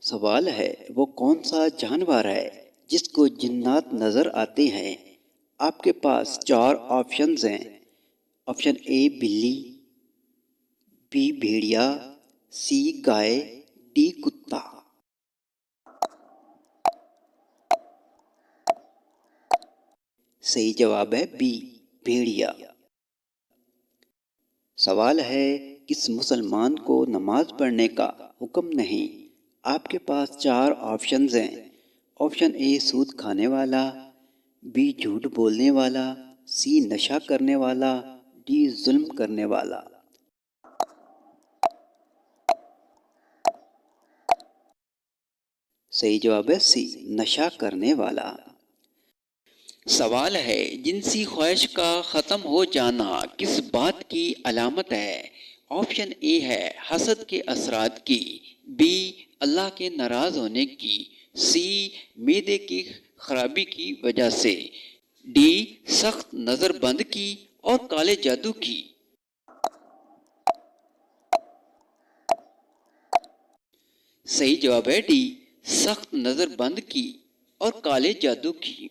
سوال ہے وہ کون سا جانور ہے جس کو جنات نظر آتے ہیں؟ آپ کے پاس چار آپشنز ہیں۔ آپشن اے بلی، be Bengali, C guy, D کتا۔ صحیح جواب ہے بی بھیڑیا۔ سوال ہے کس مسلمان کو نماز پڑھنے کا حکم نہیں؟ آپ کے پاس چار آپشنز ہیں۔ آپشن اے سود کھانے والا، بی جھوٹ بولنے والا، سی نشہ کرنے والا، ڈی ظلم کرنے والا۔ صحیح جواب ہے سی نشہ کرنے والا۔ سوال ہے جنسی خواہش کا ختم ہو جانا کس بات کی علامت ہے؟ آپشن اے ہے حسد کے اثرات کی، بی اللہ کے ناراض ہونے کی، سی معدے کی خرابی کی وجہ سے، ڈی سخت نظر بند کی اور کالے جادو کی۔ صحیح جواب ہے ڈی سخت نظر بند کی اور کالے جادو کی۔